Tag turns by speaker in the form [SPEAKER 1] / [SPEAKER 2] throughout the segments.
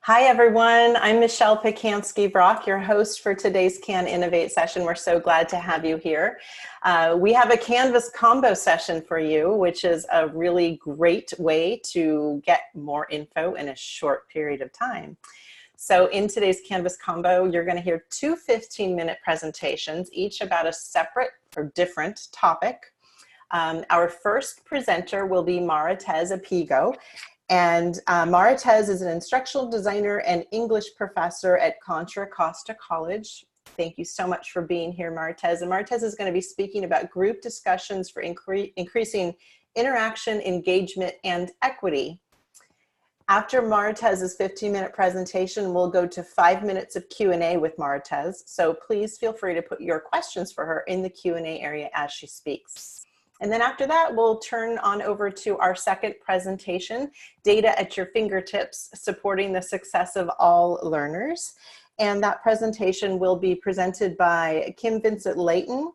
[SPEAKER 1] Hi, everyone. I'm Michelle Pacansky-Brock, your host for today's Can Innovate session. We're so glad to have you here. We have a Canvas combo session for you, which is a really great way to get more info in a short period of time. So in today's Canvas combo, you're going to hear two 15-minute presentations, each about a separate or different topic. Our first presenter will be Maritez Apigo. And Maritez is an instructional designer and English professor at Contra Costa College. Thank you so much for being here, Maritez. And Maritez is going to be speaking about group discussions for increasing interaction, engagement, and equity. After Maritez's 15-minute presentation, we'll go to 5 minutes of Q&A with Maritez. So please feel free to put your questions for her in the Q&A area as she speaks. And then after that, we'll turn on over to our second presentation, Data at Your Fingertips, Supporting the Success of All Learners. And that presentation will be presented by Kim Vincent-Layton,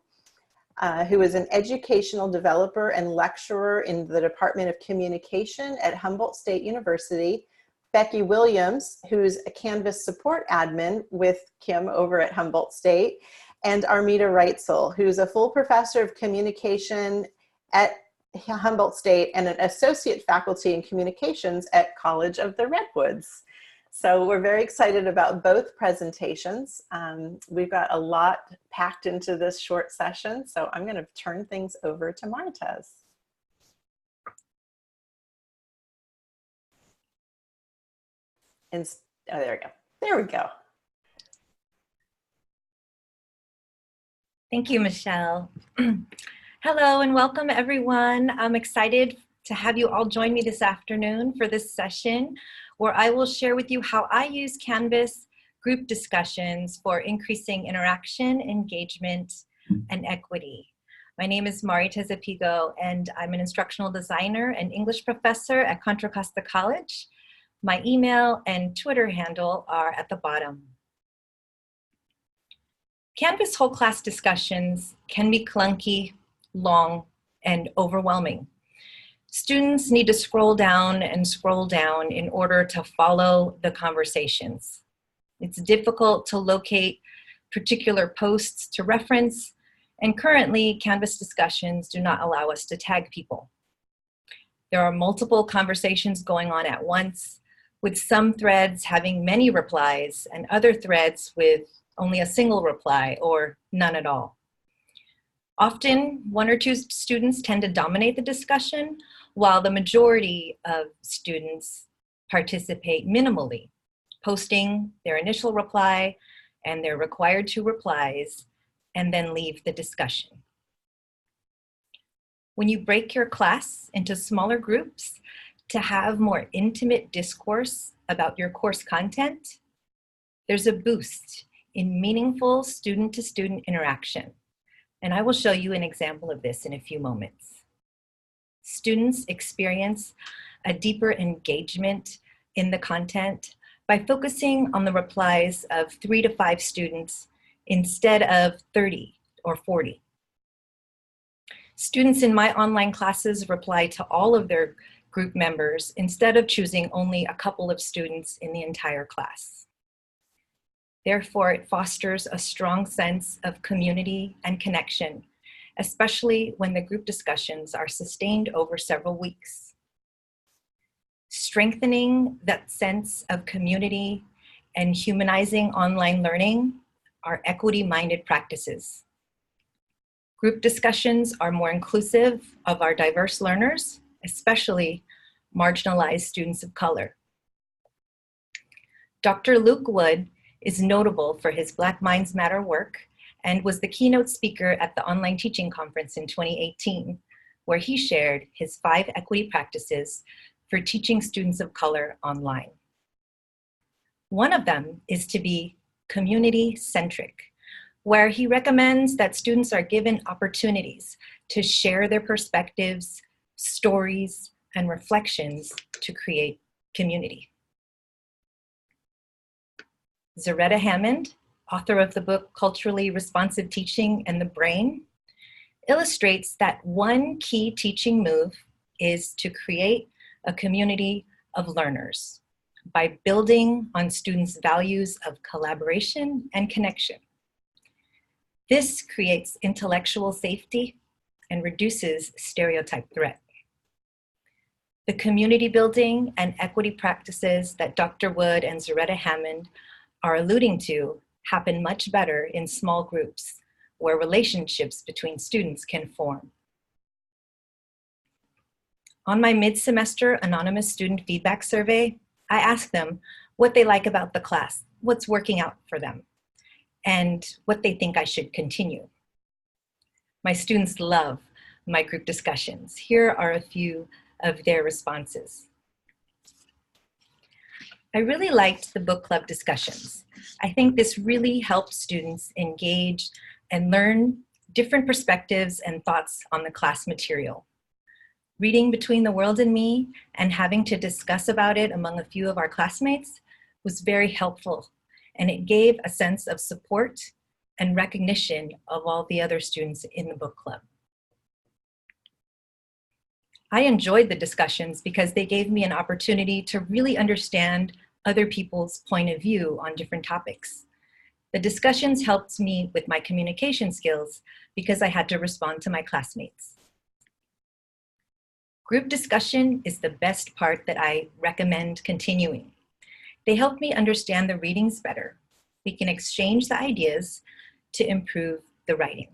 [SPEAKER 1] who is an educational developer and lecturer in the Department of Communication at Humboldt State University, Becky Williams, who's a Canvas support admin with Kim over at Humboldt State, and Armida Reitzel, who's a full professor of communication at Humboldt State and an associate faculty in communications at College of the Redwoods. So we're very excited about both presentations. We've got a lot packed into this short session, so I'm going to turn things over to Maritez. And, oh, there we go. There we go.
[SPEAKER 2] Thank you, Michelle. Hello and welcome, everyone. I'm excited to have you all join me this afternoon for this session where I will share with you how I use Canvas group discussions for increasing interaction, engagement, and equity. My name is Maritez Apigo, and I'm an instructional designer and English professor at Contra Costa College. My email and Twitter handle are at the bottom. Canvas whole class discussions can be clunky, long, and overwhelming. Students need to scroll down in order to follow the conversations. It's difficult to locate particular posts to reference, and currently Canvas discussions do not allow us to tag people. There are multiple conversations going on at once, with some threads having many replies and other threads with only a single reply or none at all. Often, one or two students tend to dominate the discussion, while the majority of students participate minimally, posting their initial reply and their required 2 replies, and then leave the discussion. When you break your class into smaller groups to have more intimate discourse about your course content, there's a boost in meaningful student-to-student interaction. And I will show you an example of this in a few moments. Students experience a deeper engagement in the content by focusing on the replies of 3 to 5 students instead of 30 or 40. Students in my online classes reply to all of their group members instead of choosing only a couple of students in the entire class. Therefore, it fosters a strong sense of community and connection, especially when the group discussions are sustained over several weeks. Strengthening that sense of community and humanizing online learning are equity-minded practices. Group discussions are more inclusive of our diverse learners, especially marginalized students of color. Dr. Luke Wood is notable for his Black Minds Matter work and was the keynote speaker at the online teaching conference in 2018, where he shared his 5 equity practices for teaching students of color online. One of them is to be community-centric, where he recommends that students are given opportunities to share their perspectives, stories, and reflections to create community. Zaretta Hammond, author of the book Culturally Responsive Teaching and the Brain, illustrates that one key teaching move is to create a community of learners, by building on students' values of collaboration and connection. This creates intellectual safety and reduces stereotype threat. The community building and equity practices that Dr. Wood and Zaretta Hammond are alluding to happen much better in small groups where relationships between students can form. On my mid-semester anonymous student feedback survey, I asked them what they like about the class, what's working out for them, and what they think I should continue. My students love my group discussions. Here are a few of their responses. I really liked the book club discussions. I think this really helps students engage and learn different perspectives and thoughts on the class material. Reading Between the World and Me and having to discuss about it among a few of our classmates was very helpful, and it gave a sense of support and recognition of all the other students in the book club. I enjoyed the discussions because they gave me an opportunity to really understand other people's point of view on different topics. The discussions helped me with my communication skills because I had to respond to my classmates. Group discussion is the best part that I recommend continuing. They help me understand the readings better. We can exchange the ideas to improve the writing.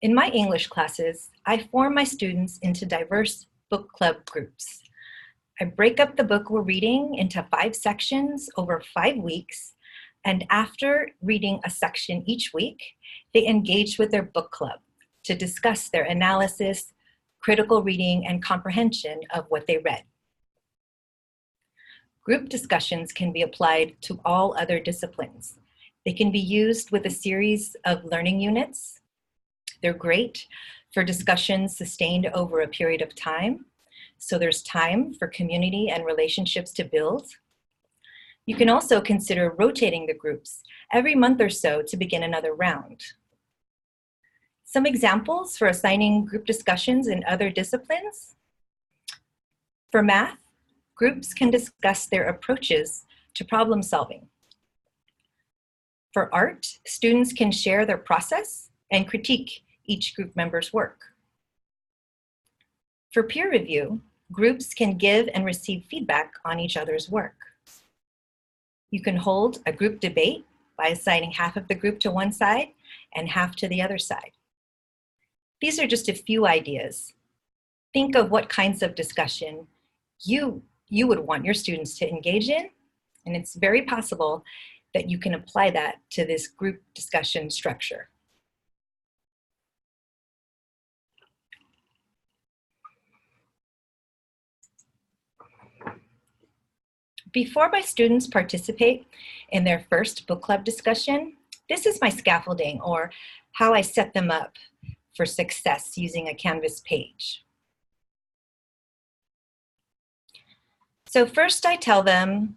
[SPEAKER 2] In my English classes, I form my students into diverse book club groups. I break up the book we're reading into 5 sections over 5 weeks, and after reading a section each week, they engage with their book club to discuss their analysis, critical reading, and comprehension of what they read. Group discussions can be applied to all other disciplines. They can be used with a series of learning units. They're great for discussions sustained over a period of time, so there's time for community and relationships to build. You can also consider rotating the groups every month or so to begin another round. Some examples for assigning group discussions in other disciplines. For math, groups can discuss their approaches to problem solving. For art, students can share their process and critique each group member's work. For peer review, groups can give and receive feedback on each other's work. You can hold a group debate by assigning half of the group to one side and half to the other side. These are just a few ideas. Think of what kinds of discussion you would want your students to engage in, and it's very possible that you can apply that to this group discussion structure. Before my students participate in their first book club discussion, this is my scaffolding, or how I set them up for success using a Canvas page. So first I tell them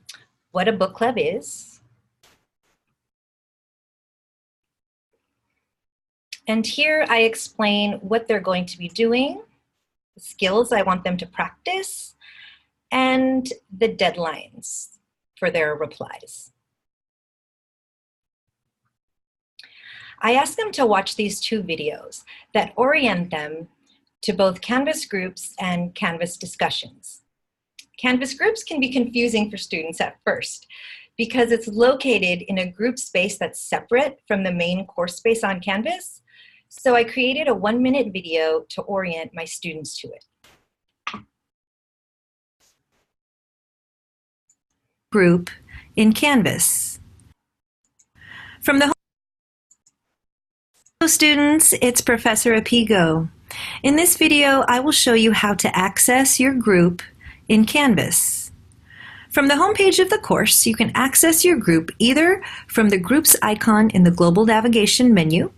[SPEAKER 2] what a book club is. And here I explain what they're going to be doing, the skills I want them to practice, and the deadlines for their replies. I ask them to watch these 2 videos that orient them to both Canvas groups and Canvas discussions. Canvas groups can be confusing for students at first because it's located in a group space that's separate from the main course space on Canvas. So I created a 1-minute video to orient my students to it.
[SPEAKER 3] Group in Canvas. From the Hello students, it's Professor Apigo. In this video, I will show you how to access your group in Canvas. From the homepage of the course, you can access your group either from the groups icon in the global navigation menu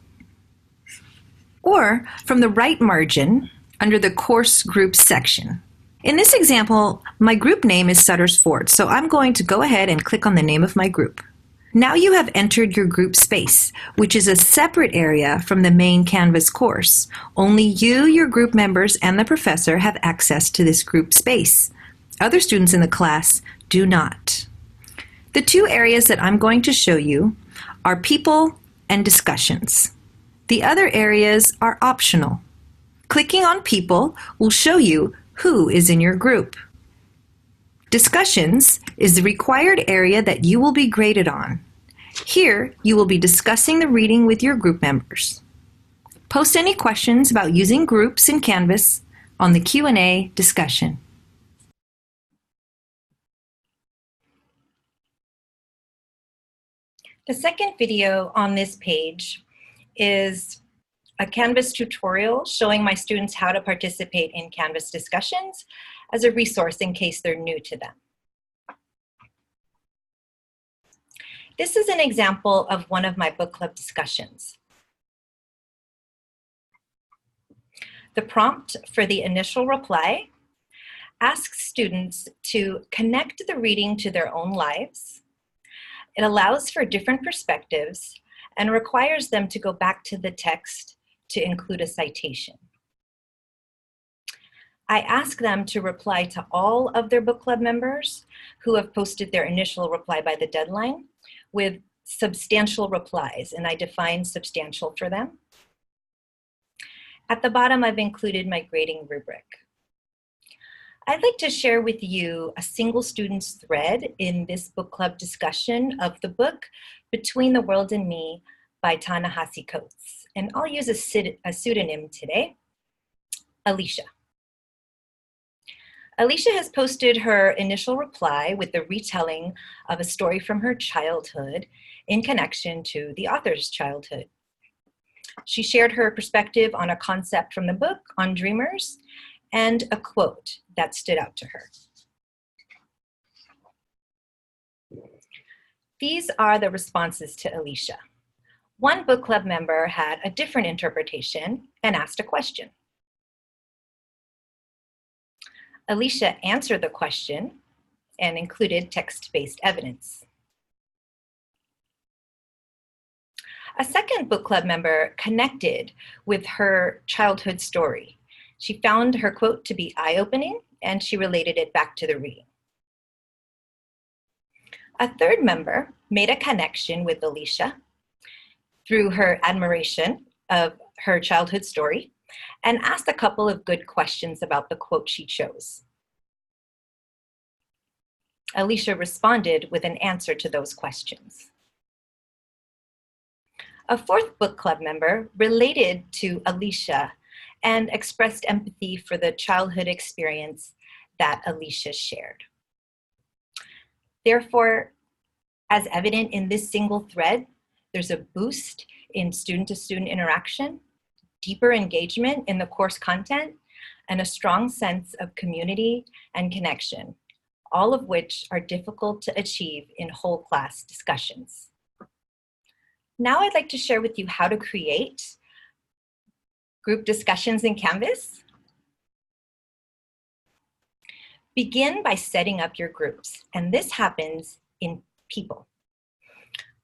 [SPEAKER 3] or from the right margin under the course groups section. In this example, my group name is Sutter's Ford, so I'm going to go ahead and click on the name of my group. Now you have entered your group space, which is a separate area from the main Canvas course. Only you, your group members, and the professor have access to this group space. Other students in the class do not. The two areas that I'm going to show you are people and discussions. The other areas are optional. Clicking on people will show you who is in your group. Discussions is the required area that you will be graded on. Here, you will be discussing the reading with your group members. Post any questions about using groups in Canvas on the Q&A discussion.
[SPEAKER 2] The second video on this page is a Canvas tutorial showing my students how to participate in Canvas discussions as a resource in case they're new to them. This is an example of one of my book club discussions. The prompt for the initial reply asks students to connect the reading to their own lives. It allows for different perspectives and requires them to go back to the text to include a citation. I ask them to reply to all of their book club members who have posted their initial reply by the deadline with substantial replies, and I define substantial for them. At the bottom, I've included my grading rubric. I'd like to share with you a single student's thread in this book club discussion of the book Between the World and Me by Ta-Nehisi Coates. And I'll use a pseudonym today, Alicia. Alicia has posted her initial reply with the retelling of a story from her childhood in connection to the author's childhood. She shared her perspective on a concept from the book on dreamers and a quote that stood out to her. These are the responses to Alicia. One book club member had a different interpretation and asked a question. Alicia answered the question and included text-based evidence. A second book club member connected with her childhood story. She found her quote to be eye-opening, and she related it back to the reading. A third member made a connection with Alicia through her admiration of her childhood story and asked a couple of good questions about the quote she chose. Alicia responded with an answer to those questions. A fourth book club member related to Alicia and expressed empathy for the childhood experience that Alicia shared. Therefore, as evident in this single thread, there's a boost in student-to-student interaction, deeper engagement in the course content, and a strong sense of community and connection, all of which are difficult to achieve in whole class discussions. Now I'd like to share with you how to create group discussions in Canvas. Begin by setting up your groups, and this happens in people.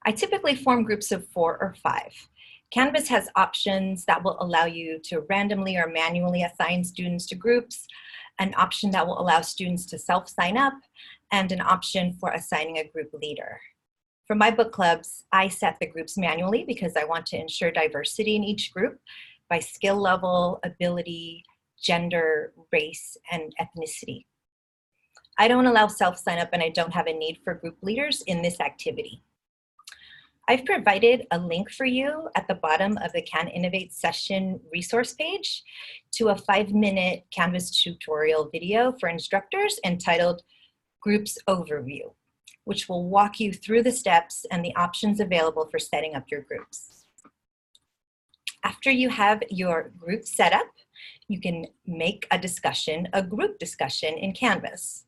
[SPEAKER 2] I typically form groups of 4 or 5. Canvas has options that will allow you to randomly or manually assign students to groups, an option that will allow students to self-sign up, and an option for assigning a group leader. For my book clubs, I set the groups manually because I want to ensure diversity in each group by skill level, ability, gender, race, and ethnicity. I don't allow self-sign up, and I don't have a need for group leaders in this activity. I've provided a link for you at the bottom of the Can Innovate session resource page to a 5-minute Canvas tutorial video for instructors entitled Groups Overview, which will walk you through the steps and the options available for setting up your groups. After you have your group set up, you can make a discussion, a group discussion in Canvas.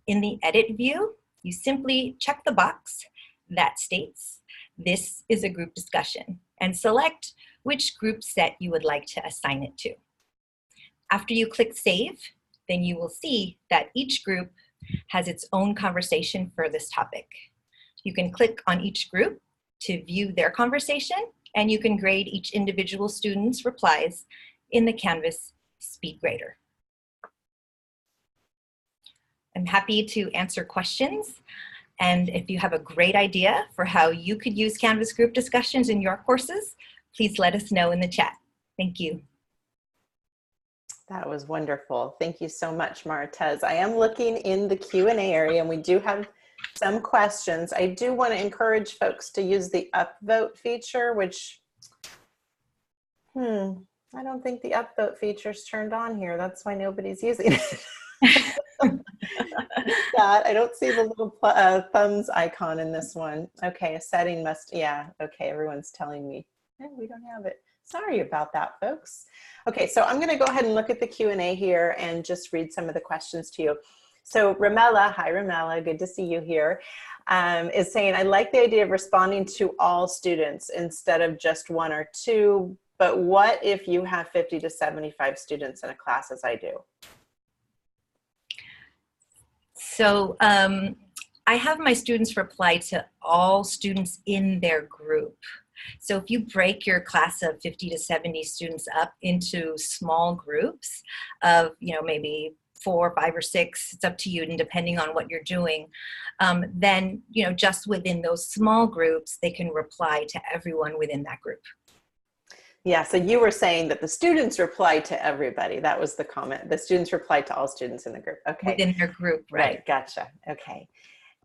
[SPEAKER 2] In the edit view, you simply check the box that states this is a group discussion and select which group set you would like to assign it to. After you click save, then you will see that each group has its own conversation for this topic. You can click on each group to view their conversation, and you can grade each individual student's replies in the Canvas Speed Grader. And I'm happy to answer questions. And if you have a great idea for how you could use Canvas group discussions in your courses, please let us know in the chat. Thank you.
[SPEAKER 1] That was wonderful. Thank you so much, Martez. I am looking in the Q&A area, and we do have some questions. I do want to encourage folks to use the upvote feature, which, I don't think the upvote feature is turned on here. That's why nobody's using it. I don't see the little thumbs icon in this one. Okay, a setting must, yeah, okay, everyone's telling me, we don't have it. Sorry about that, folks. Okay, so I'm gonna go ahead and look at the Q&A here and just read some of the questions to you. So Ramella, hi Ramella, good to see you here, is saying, I like the idea of responding to all students instead of just one or two, but what if you have 50 to 75 students in a class as I do?
[SPEAKER 2] So I have my students reply to all students in their group. So if you break your class of 50 to 70 students up into small groups of, maybe 4, 5, or 6, it's up to you, and depending on what you're doing, then, just within those small groups, they can reply to everyone within that group.
[SPEAKER 1] Yeah, so you were saying that the students reply to everybody. That was the comment. The students reply to all students in the group. Okay.
[SPEAKER 2] Within their group, right.
[SPEAKER 1] Gotcha. Okay.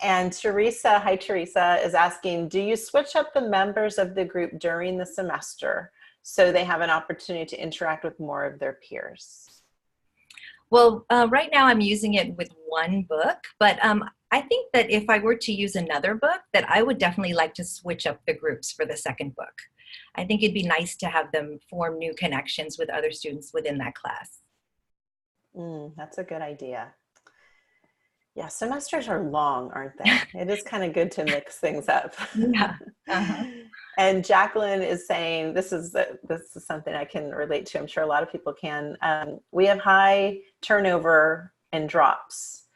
[SPEAKER 1] And Teresa, hi Teresa, is asking, do you switch up the members of the group during the semester so they have an opportunity to interact with more of their peers?
[SPEAKER 2] Well, right now I'm using it with one book, but I think that if I were to use another book, that I would definitely like to switch up the groups for the second book. I think it'd be nice to have them form new connections with other students within that class.
[SPEAKER 1] That's a good idea. Yeah, semesters are long, aren't they? It is kind of good to mix things up.
[SPEAKER 2] Yeah.
[SPEAKER 1] And Jacqueline is saying, this is something I can relate to. I'm sure a lot of people can. We have high turnover and drops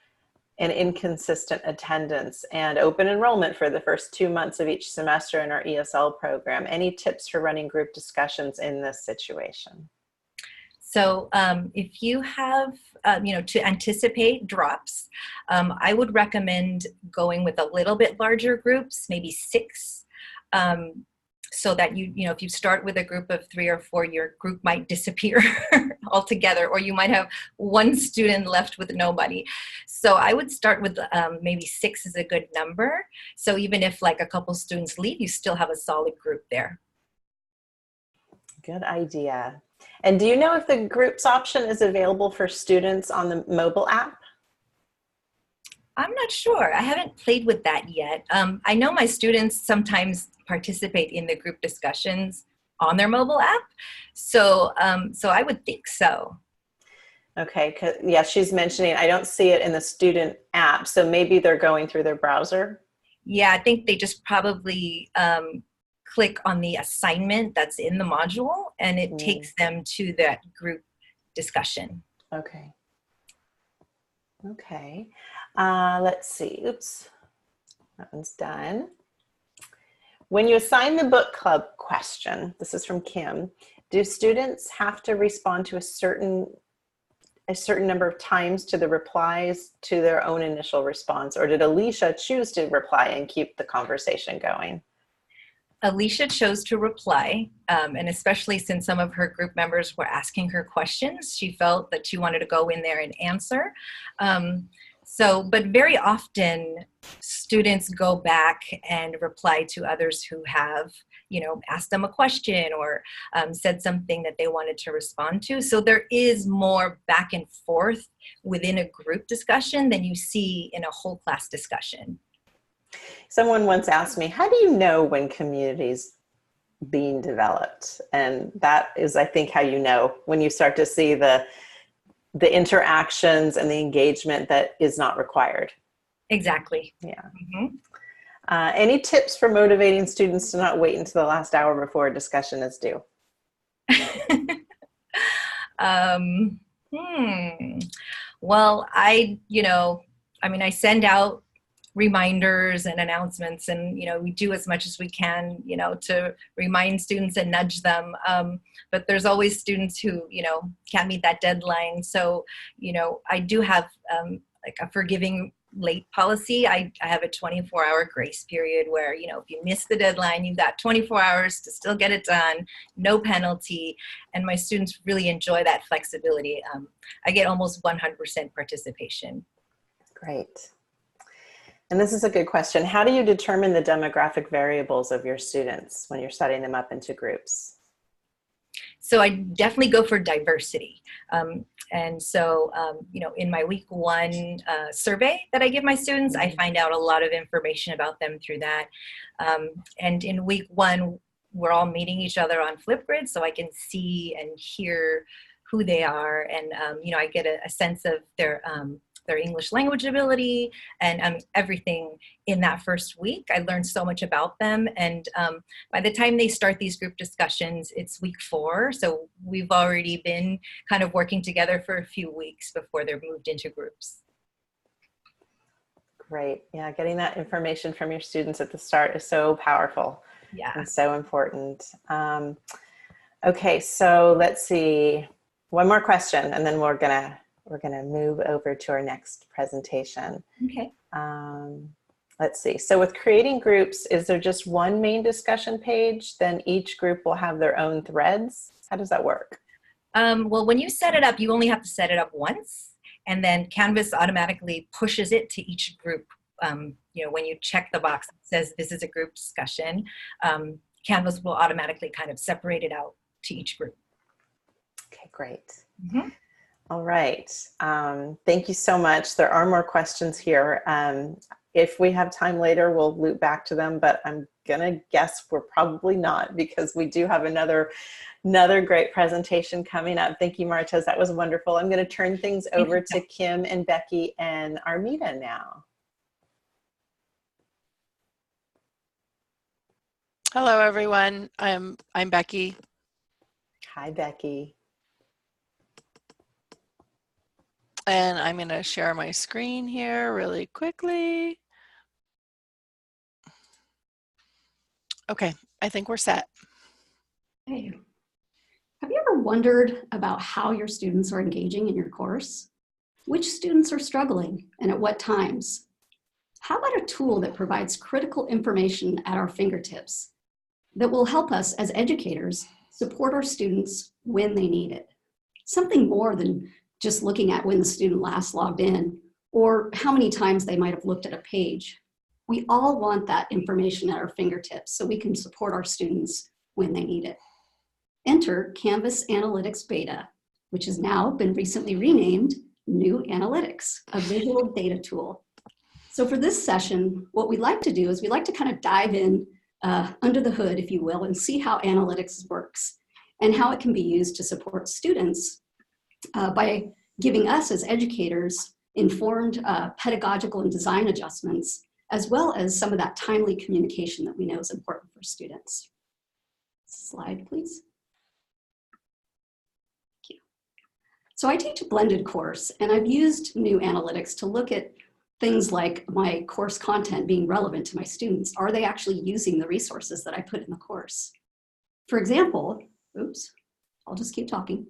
[SPEAKER 1] and inconsistent attendance and open enrollment for the first 2 months of each semester in our ESL program. Any tips for running group discussions in this situation?
[SPEAKER 2] So if you have, to anticipate drops, I would recommend going with a little bit larger groups, maybe 6, so that if you start with a group of 3 or 4, your group might disappear altogether, or you might have one student left with nobody. So I would start with maybe 6 is a good number. So even if like a couple students leave, you still have a solid group there.
[SPEAKER 1] Good idea. And do you know if the groups option is available for students on the mobile app?
[SPEAKER 2] I'm not sure. I haven't played with that yet. I know my students sometimes participate in the group discussions on their mobile app. So I would think so.
[SPEAKER 1] Okay, yeah, she's mentioning, I don't see it in the student app. So maybe they're going through their browser.
[SPEAKER 2] Yeah, I think they just probably click on the assignment that's in the module, and it takes them to that group discussion.
[SPEAKER 1] Okay. Okay. Let's see. Oops. That one's done. When you assign the book club question, this is from Kim, do students have to respond to a certain number of times to the replies to their own initial response, or did Alicia choose to reply and keep the conversation going?
[SPEAKER 2] Alicia chose to reply, and especially since some of her group members were asking her questions, she felt that she wanted to go in there and answer. But very often students go back and reply to others who have, asked them a question or said something that they wanted to respond to. So there is more back and forth within a group discussion than you see in a whole class discussion.
[SPEAKER 1] Someone once asked me, how do you know when community's being developed? And that is, I think, how you know, when you start to see the interactions and the engagement that is not required.
[SPEAKER 2] Exactly.
[SPEAKER 1] Yeah.
[SPEAKER 2] Mm-hmm.
[SPEAKER 1] Any tips for motivating students to not wait until the last hour before a discussion is due?
[SPEAKER 2] Well, I send out reminders and announcements, and we do as much as we can to remind students and nudge them, but there's always students who can't meet that deadline. So I do have like a forgiving late policy. I have a 24-hour grace period where, you know, if you miss the deadline, you've got 24 hours to still get it done, no penalty. And my students really enjoy that flexibility. I get almost 100% participation.
[SPEAKER 1] Great. And this is a good question. How do you determine the demographic variables of your students when you're setting them up into groups?
[SPEAKER 2] So I definitely go for diversity. And so, you know, in my week 1 survey that I give my students, I find out a lot of information about them through that. And in week 1, we're all meeting each other on Flipgrid, so I can see and hear who they are. And, you know, I get a sense of their English language ability and everything in that first week. I learned so much about them. And by the time they start these group discussions, it's week 4. So we've already been kind of working together for a few weeks before they're moved into groups.
[SPEAKER 1] Great. Yeah, getting that information from your students at the start is so powerful.
[SPEAKER 2] Yeah.
[SPEAKER 1] And so important. Okay, so let's see. One more question, and then we're gonna move over to our next presentation.
[SPEAKER 2] Okay.
[SPEAKER 1] Let's see. So with creating groups, is there just one main discussion page? Then each group will have their own threads? How does that work?
[SPEAKER 2] Well, when you set it up, you only have to set it up once, and then Canvas automatically pushes it to each group. You know, when you check the box that says this is a group discussion, Canvas will automatically kind of separate it out to each group.
[SPEAKER 1] Okay, great.
[SPEAKER 2] Mm-hmm.
[SPEAKER 1] All right. Thank you so much. There are more questions here. If we have time later, we'll loop back to them, but I'm gonna guess we're probably not, because we do have another great presentation coming up. Thank you, Martez. That was wonderful. I'm gonna turn things over to Kim and Becky and Armida now.
[SPEAKER 4] Hello, everyone. I'm Becky.
[SPEAKER 1] Hi, Becky.
[SPEAKER 4] And I'm going to share my screen here really quickly. Okay, I think we're set.
[SPEAKER 5] Hey, have you ever wondered about how your students are engaging in your course? Which students are struggling and at what times? How about a tool that provides critical information at our fingertips that will help us as educators support our students when they need it? Something more than just looking at when the student last logged in or how many times they might have looked at a page. We all want that information at our fingertips so we can support our students when they need it. Enter Canvas Analytics Beta, which has now been recently renamed New Analytics, a visual data tool. So for this session, what we'd like to do is we'd like to kind of dive in under the hood, if you will, and see how analytics works and how it can be used to support students by giving us as educators informed pedagogical and design adjustments, as well as some of that timely communication that we know is important for students. Slide, please. Thank you. So I teach a blended course, and I've used New Analytics to look at things like my course content being relevant to my students. Are they actually using the resources that I put in the course? For example, oops, I'll just keep talking.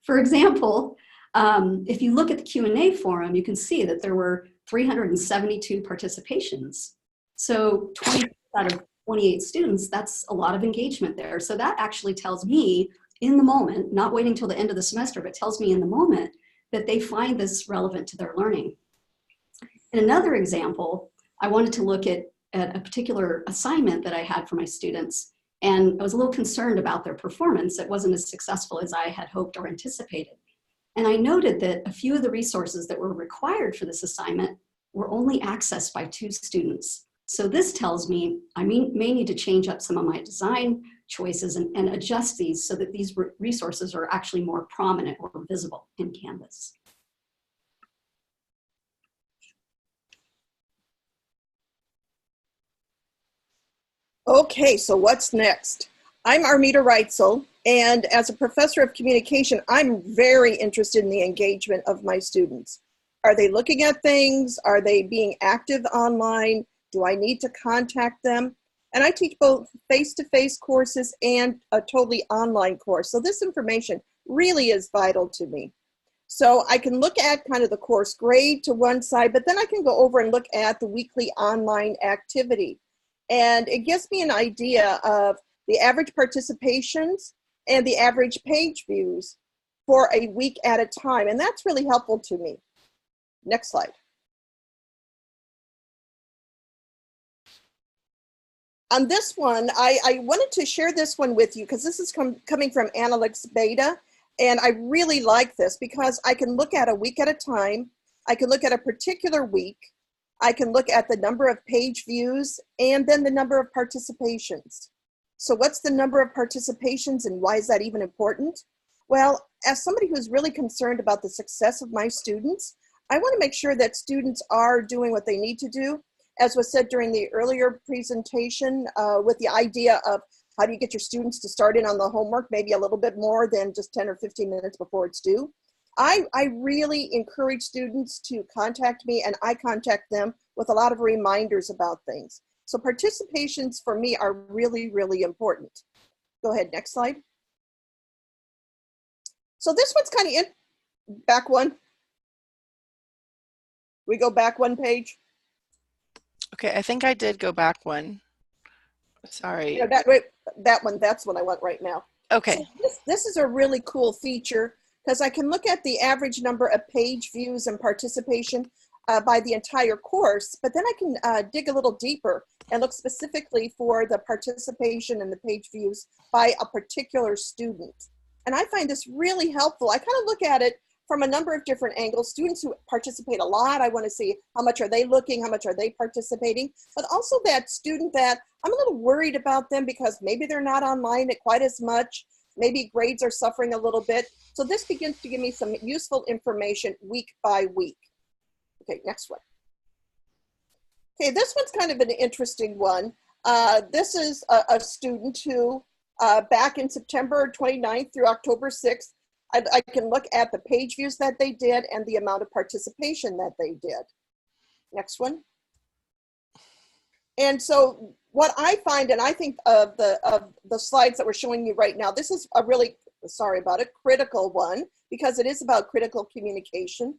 [SPEAKER 5] For example, if you look at the Q&A forum, you can see that there were 372 participations. So 20 out of 28 students, that's a lot of engagement there. So that actually tells me in the moment, not waiting till the end of the semester, but tells me in the moment that they find this relevant to their learning. In another example, I wanted to look at a particular assignment that I had for my students, and I was a little concerned about their performance. It wasn't as successful as I had hoped or anticipated. And I noted that a few of the resources that were required for this assignment were only accessed by 2 students. So this tells me I may need to change up some of my design choices and adjust these so that these resources are actually more prominent or visible in Canvas.
[SPEAKER 6] Okay, so what's next? I'm Armida Reitzel, and as a professor of communication, I'm very interested in the engagement of my students. Are they looking at things? Are they being active online? Do I need to contact them? And I teach both face-to-face courses and a totally online course. So this information really is vital to me. So I can look at kind of the course grade to one side, but then I can go over and look at the weekly online activity. And it gives me an idea of the average participations and the average page views for a week at a time. And that's really helpful to me. Next slide. On this one, I wanted to share this one with you because this is coming from Analytics Beta. And I really like this because I can look at a week at a time. I can look at a particular week. I can look at the number of page views and then the number of participations. So what's the number of participations and why is that even important? Well, as somebody who's really concerned about the success of my students, I want to make sure that students are doing what they need to do. As was said during the earlier presentation, with the idea of how do you get your students to start in on the homework, maybe a little bit more than just 10 or 15 minutes before it's due. I really encourage students to contact me and I contact them with a lot of reminders about things. So participations for me are really, really important. Go ahead, next slide. So this one's kind of back one. We go back one page.
[SPEAKER 4] Okay, I think I did go back one. Sorry.
[SPEAKER 6] You know, that's what I want right now.
[SPEAKER 4] Okay.
[SPEAKER 6] So this is a really cool feature because I can look at the average number of page views and participation by the entire course, but then I can dig a little deeper and look specifically for the participation and the page views by a particular student. And I find this really helpful. I kind of look at it from a number of different angles. Students who participate a lot, I want to see how much are they looking, how much are they participating, but also that student that I'm a little worried about them because maybe they're not online quite as much, maybe grades are suffering a little bit. So this begins to give me some useful information week by week. Okay, next one. Okay, this one's kind of an interesting one. This is a student who back in September 29th through October 6th, I can look at the page views that they did and the amount of participation that they did. Next one. And so what I find, and I think of the slides that we're showing you right now, this is a really, sorry about it, critical one because it is about critical communication.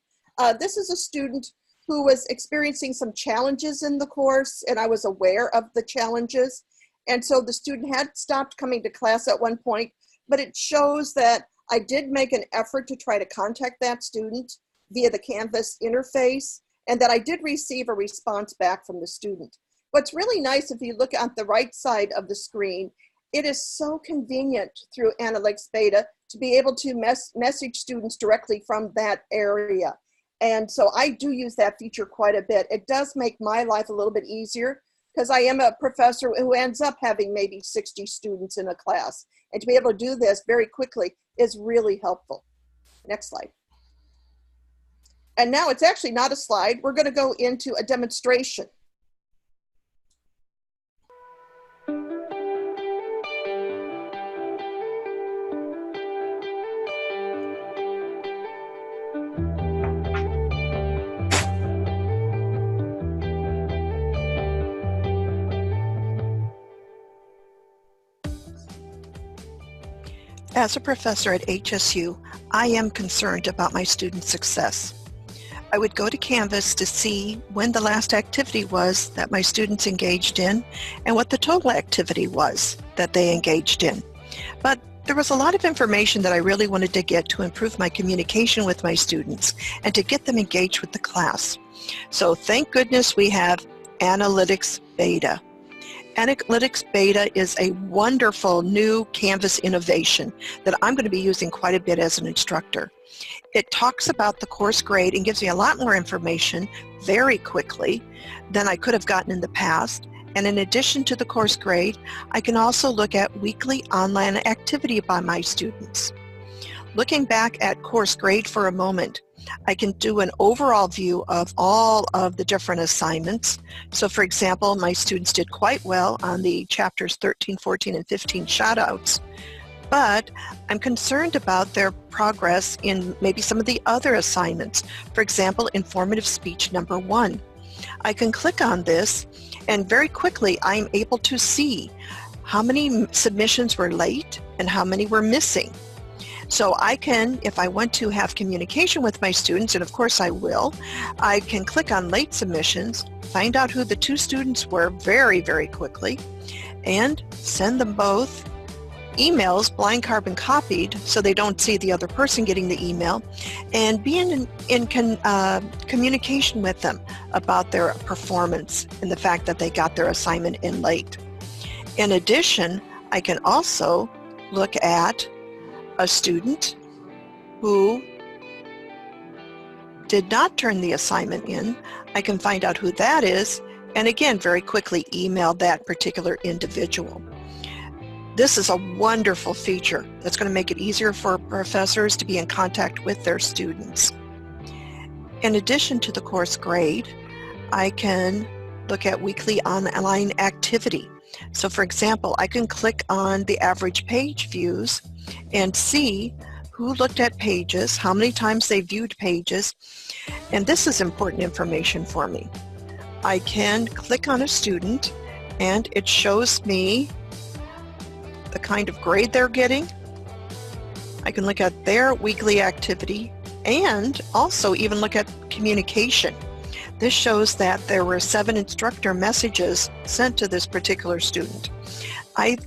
[SPEAKER 6] This is a student who was experiencing some challenges in the course and I was aware of the challenges. And so the student had stopped coming to class at one point, but it shows that I did make an effort to try to contact that student via the Canvas interface, and that I did receive a response back from the student. What's really nice, if you look at the right side of the screen, it is so convenient through Analytics Beta to be able to message students directly from that area. And so I do use that feature quite a bit. It does make my life a little bit easier because I am a professor who ends up having maybe 60 students in a class. And to be able to do this very quickly is really helpful. Next slide. And now it's actually not a slide. We're going to go into a demonstration.
[SPEAKER 7] As a professor at HSU, I am concerned about my students' success. I would go to Canvas to see when the last activity was that my students engaged in and what the total activity was that they engaged in. But there was a lot of information that I really wanted to get to improve my communication with my students and to get them engaged with the class. So thank goodness we have Analytics Beta. Analytics Beta is a wonderful new Canvas innovation that I'm going to be using quite a bit as an instructor. It talks about the course grade and gives me a lot more information very quickly than I could have gotten in the past. And in addition to the course grade, I can also look at weekly online activity by my students. Looking back at course grade for a moment, I can do an overall view of all of the different assignments. So for example, my students did quite well on the chapters 13, 14, and 15 shoutouts, but I'm concerned about their progress in maybe some of the other assignments. For example, informative speech number 1. I can click on this and very quickly I'm able to see how many submissions were late and how many were missing. So I can, if I want to have communication with my students, and of course I will, I can click on late submissions, find out who the 2 students were very, very quickly, and send them both emails blind carbon copied so they don't see the other person getting the email, and be in communication with them about their performance and the fact that they got their assignment in late. In addition, I can also look at a student who did not turn the assignment in. I can find out who that is, and again, very quickly email that particular individual. This is a wonderful feature that's going to make it easier for professors to be in contact with their students. In addition to the course grade, I can look at weekly online activity. So for example, I can click on the average page views and see who looked at pages, how many times they viewed pages, and this is important information for me. I can click on a student and it shows me the kind of grade they're getting. I can look at their weekly activity and also even look at communication. This shows that there were 7 instructor messages sent to this particular student. I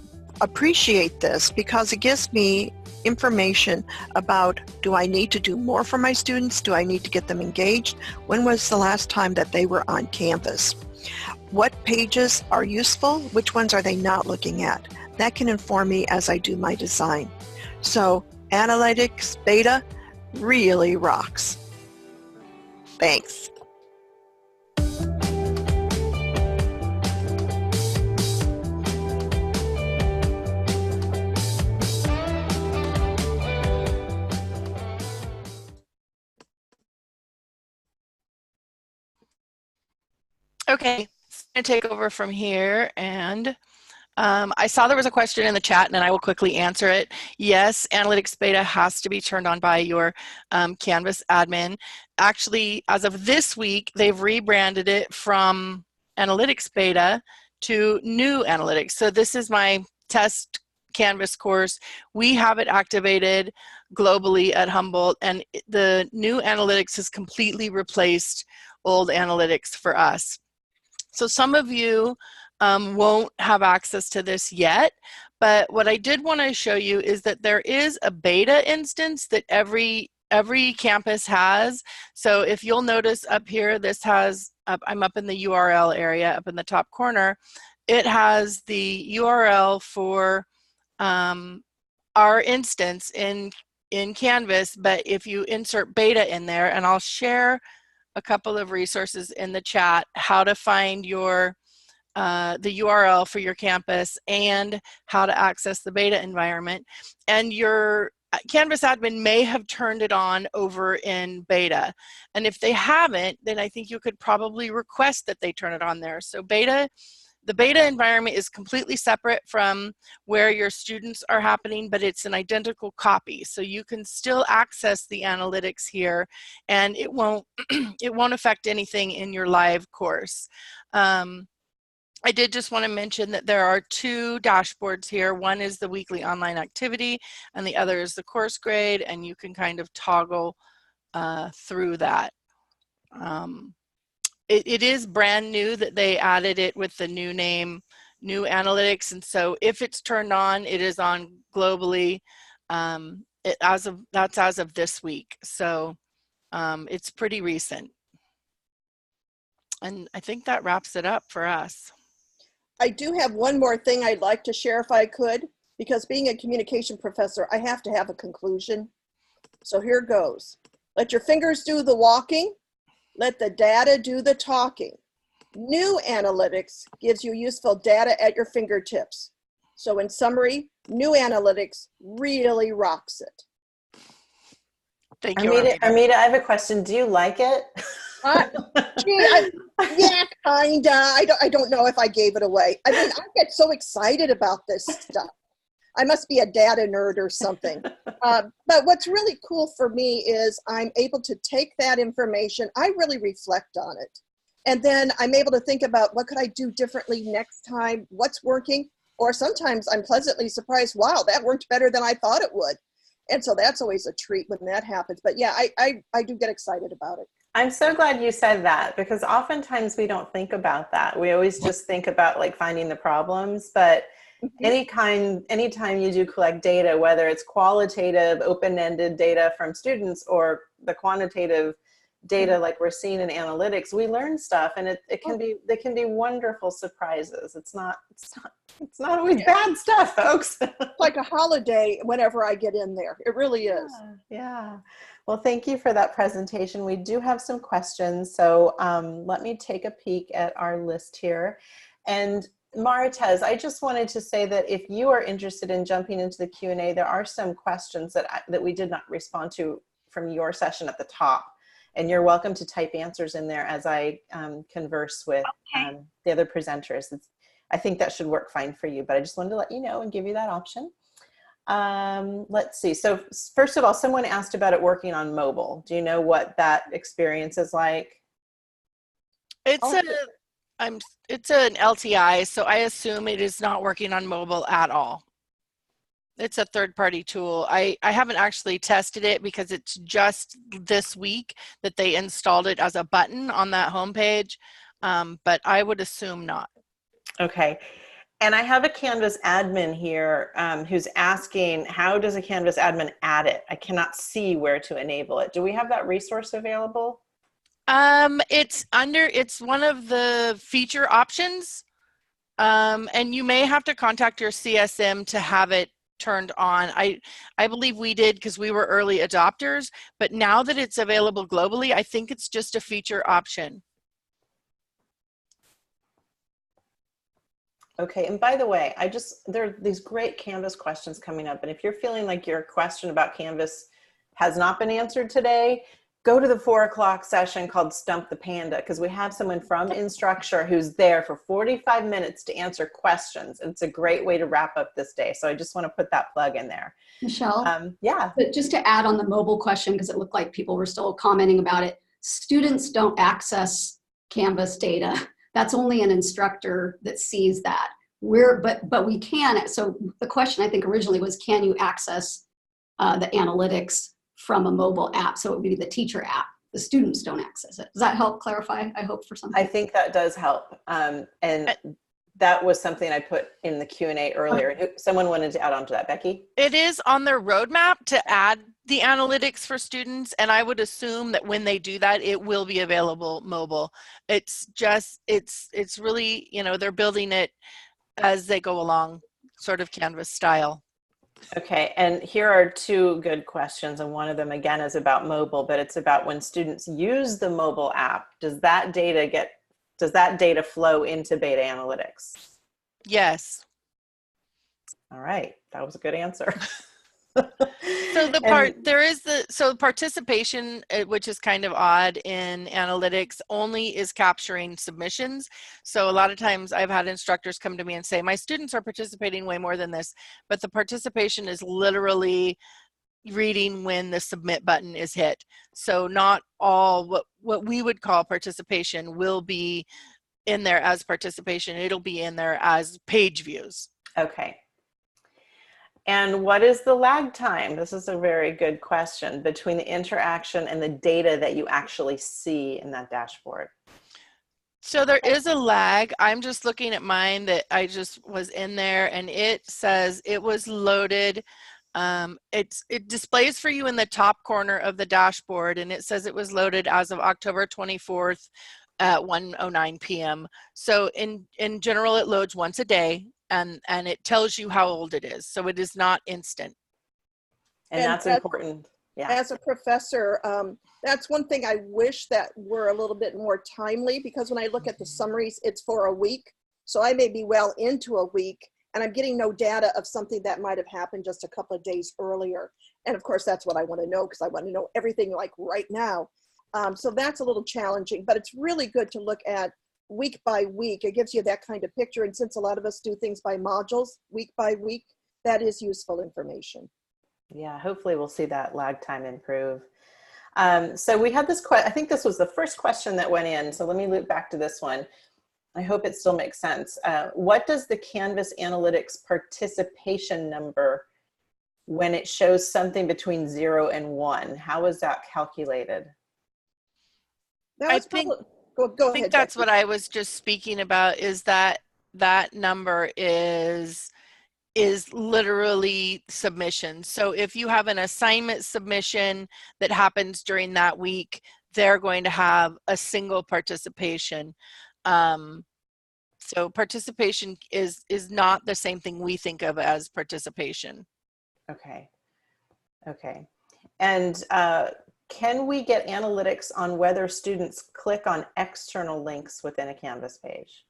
[SPEAKER 7] appreciate this because it gives me information about, do I need to do more for my students? Do I need to get them engaged? When was the last time that they were on Canvas? What pages are useful? Which ones are they not looking at? That can inform me as I do my design. So Analytics Beta really rocks. Thanks.
[SPEAKER 4] Okay, I'm going to take over from here, and I saw there was a question in the chat, and I will quickly answer it. Yes, Analytics Beta has to be turned on by your Canvas admin. Actually, as of this week, they've rebranded it from Analytics Beta to New Analytics. So this is my test Canvas course. We have it activated globally at Humboldt, and the New Analytics has completely replaced old Analytics for us. So some of you won't have access to this yet, but what I did want to show you is that there is a beta instance that every campus has. So if you'll notice up here, this has, I'm up in the URL area up in the top corner, it has the URL for our instance in Canvas, but if you insert beta in there, and I'll share a couple of resources in the chat, how to find your the URL for your campus and how to access the beta environment. And your Canvas admin may have turned it on over in beta. And if they haven't, then I think you could probably request that they turn it on there. So the beta environment is completely separate from where your students are happening, but it's an identical copy. So you can still access the analytics here, and it won't it won't affect anything in your live course. I did just want to mention that there are 2 dashboards here. One is the weekly online activity, and the other is the course grade, and you can kind of toggle through that. It is brand new that they added it with the new name, New Analytics, and so if it's turned on, it is on globally. That's as of this week, so it's pretty recent. And I think that wraps it up for us.
[SPEAKER 6] I do have one more thing I'd like to share if I could, because being a communication professor, I have to have a conclusion. So here goes. Let your fingers do the walking. Let the data do the talking. New Analytics gives you useful data at your fingertips. So in summary, New Analytics really rocks it.
[SPEAKER 4] Thank you,
[SPEAKER 1] Armida, I have a question. Do you like it?
[SPEAKER 6] Yeah, kinda. I don't know if I gave it away. I mean, I get so excited about this stuff. I must be a data nerd or something. But what's really cool for me is I'm able to take that information, I really reflect on it. And then I'm able to think about what could I do differently next time, what's working, or sometimes I'm pleasantly surprised, wow, that worked better than I thought it would. And so that's always a treat when that happens. But yeah, I do get excited about it.
[SPEAKER 1] I'm so glad you said that, because oftentimes we don't think about that. We always just think about like finding the problems, but anytime you do collect data, whether it's qualitative, open-ended data from students or the quantitative data like we're seeing in analytics, we learn stuff, and they can be wonderful surprises. It's not always bad stuff, folks.
[SPEAKER 6] Like a holiday whenever I get in there. It really is.
[SPEAKER 1] Yeah. Well, thank you for that presentation. We do have some questions, so let me take a peek at our list here. And Maritez, I just wanted to say that if you are interested in jumping into the Q&A, there are some questions that we did not respond to from your session at the top. And you're welcome to type answers in there as I converse with the other presenters. I think that should work fine for you, but I just wanted to let you know and give you that option. Let's see. So first of all, someone asked about it working on mobile. Do you know what that experience is like?
[SPEAKER 4] It's an LTI, so I assume it is not working on mobile at all. It's a third-party tool. I haven't actually tested it because it's just this week that they installed it as a button on that homepage, but I would assume not.
[SPEAKER 1] Okay. And I have a Canvas admin here who's asking, how does a Canvas admin add it? I cannot see where to enable it. Do we have that resource available?
[SPEAKER 4] It's one of the feature options, and you may have to contact your CSM to have it turned on. I believe we did because we were early adopters, but now that it's available globally, I think it's just a feature option.
[SPEAKER 1] Okay, and by the way, there are these great Canvas questions coming up, and if you're feeling like your question about Canvas has not been answered today, go to the 4 o'clock session called Stump the Panda, because we have someone from Instructure who's there for 45 minutes to answer questions. And it's a great way to wrap up this day. So I just want to put that plug in there.
[SPEAKER 5] Michelle?
[SPEAKER 1] Yeah.
[SPEAKER 5] But just to add on the mobile question, because it looked like people were still commenting about it, students don't access Canvas data. That's only an instructor that sees that. But we can. So the question I think originally was, can you access the analytics from a mobile app? So it would be the teacher app. The students don't access it. Does that help clarify? I hope for something.
[SPEAKER 1] I think that does help. And that was something I put in the Q&A earlier. Someone wanted to add on to that. Becky?
[SPEAKER 4] It is on their roadmap to add the analytics for students, and I would assume that when they do that, it will be available mobile. It's really, they're building it as they go along, sort of Canvas style.
[SPEAKER 1] Okay, and here are two good questions, and one of them again is about mobile, but it's about when students use the mobile app, does that data flow into beta analytics?
[SPEAKER 4] Yes.
[SPEAKER 1] All right, that was a good answer.
[SPEAKER 4] So participation, which is kind of odd in analytics, only is capturing submissions. So a lot of times I've had instructors come to me and say, my students are participating way more than this, but the participation is literally reading when the submit button is hit. So not all what we would call participation will be in there as participation. It'll be in there as page views.
[SPEAKER 1] Okay. And what is the lag time? This is a very good question, between the interaction and the data that you actually see in that dashboard.
[SPEAKER 4] So there is a lag. I'm just looking at mine that I just was in there, and it says it was loaded. It displays for you in the top corner of the dashboard, and it says it was loaded as of October 24th at 1:09 p.m. So in general, it loads once a day. And it tells you how old it is. So it is not instant.
[SPEAKER 1] And that's important. Yeah.
[SPEAKER 6] As a professor, that's one thing I wish that were a little bit more timely, because when I look at the summaries, it's for a week. So I may be well into a week and I'm getting no data of something that might have happened just a couple of days earlier. And of course, that's what I want to know, because I want to know everything like right now. So that's a little challenging, but it's really good to look at week by week. It gives you that kind of picture. And since a lot of us do things by modules, week by week, that is useful information.
[SPEAKER 1] Yeah, hopefully we'll see that lag time improve. So we had this I think this was the first question that went in. So let me loop back to this one. I hope it still makes sense. What does the Canvas Analytics participation number when it shows something between 0 and 1. How is that calculated?
[SPEAKER 6] That was go
[SPEAKER 4] I think
[SPEAKER 6] ahead,
[SPEAKER 4] that's
[SPEAKER 6] Becky.
[SPEAKER 4] what I was just speaking about, is that that number is literally submissions. So if you have an assignment submission that happens during that week, they're going to have a single participation. So participation is not the same thing we think of as participation.
[SPEAKER 1] Okay. Okay. And can we get analytics on whether students click on external links within a Canvas page?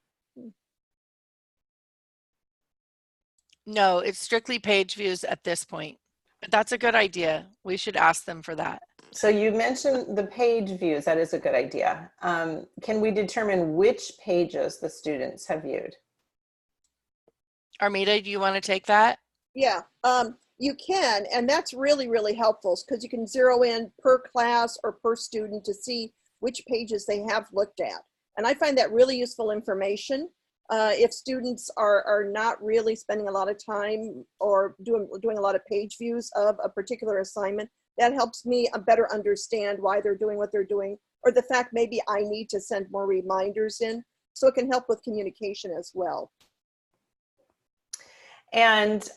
[SPEAKER 4] No, it's strictly page views at this point. But that's a good idea. We should ask them for that.
[SPEAKER 1] So you mentioned the page views. That is a good idea. Can we determine which pages the students have viewed?
[SPEAKER 4] Armida, do you want to take that?
[SPEAKER 6] Yeah, you can, and that's really, really helpful because you can zero in per class or per student to see which pages they have looked at. And I find that really useful information. If students are not really spending a lot of time or doing a lot of page views of a particular assignment, that helps me better understand why they're doing what they're doing, or the fact maybe I need to send more reminders in. So it can help with communication as well.
[SPEAKER 1] And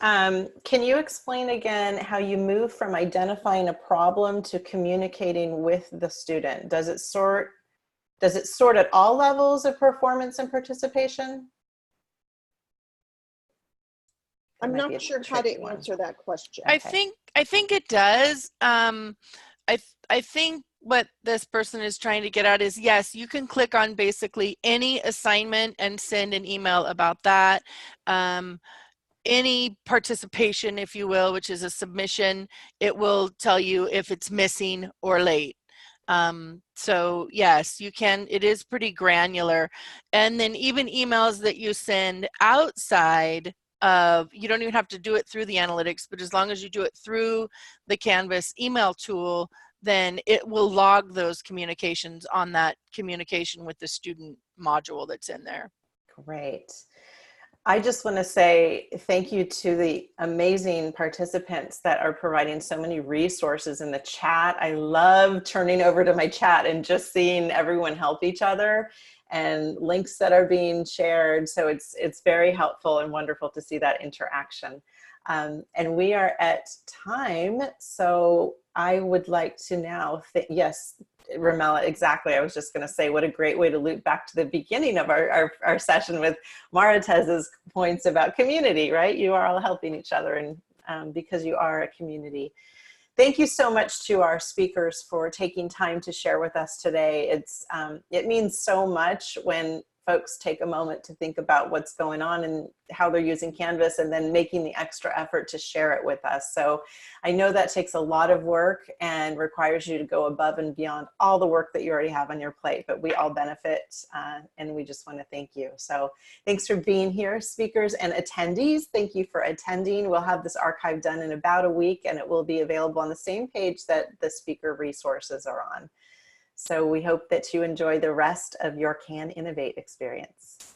[SPEAKER 1] can you explain again how you move from identifying a problem to communicating with the student? Does it sort at all levels of performance and participation?
[SPEAKER 6] I'm not sure how to answer that question.
[SPEAKER 4] I think it does. I think what this person is trying to get at is, yes, you can click on basically any assignment and send an email about that. Any participation, if you will, which is a submission, it will tell you if it's missing or late. So yes, you can, it is pretty granular. And then even emails that you send outside of, you don't even have to do it through the analytics, but as long as you do it through the Canvas email tool, then it will log those communications on that communication with the student module that's in there.
[SPEAKER 1] Great. I just want to say thank you to the amazing participants that are providing so many resources in the chat. I love turning over to my chat and just seeing everyone help each other and links that are being shared. So it's very helpful and wonderful to see that interaction. And we are at time. So I would like to now, yes, Ramela, exactly. I was just going to say, what a great way to loop back to the beginning of our session with Maritez's points about community, right? You are all helping each other, and because you are a community. Thank you so much to our speakers for taking time to share with us today. It means so much when folks take a moment to think about what's going on and how they're using Canvas, and then making the extra effort to share it with us. So I know that takes a lot of work and requires you to go above and beyond all the work that you already have on your plate, but we all benefit, and we just want to thank you. So thanks for being here, speakers and attendees. Thank you for attending. We'll have this archive done in about a week, and it will be available on the same page that the speaker resources are on. So we hope that you enjoy the rest of your Can Innovate experience.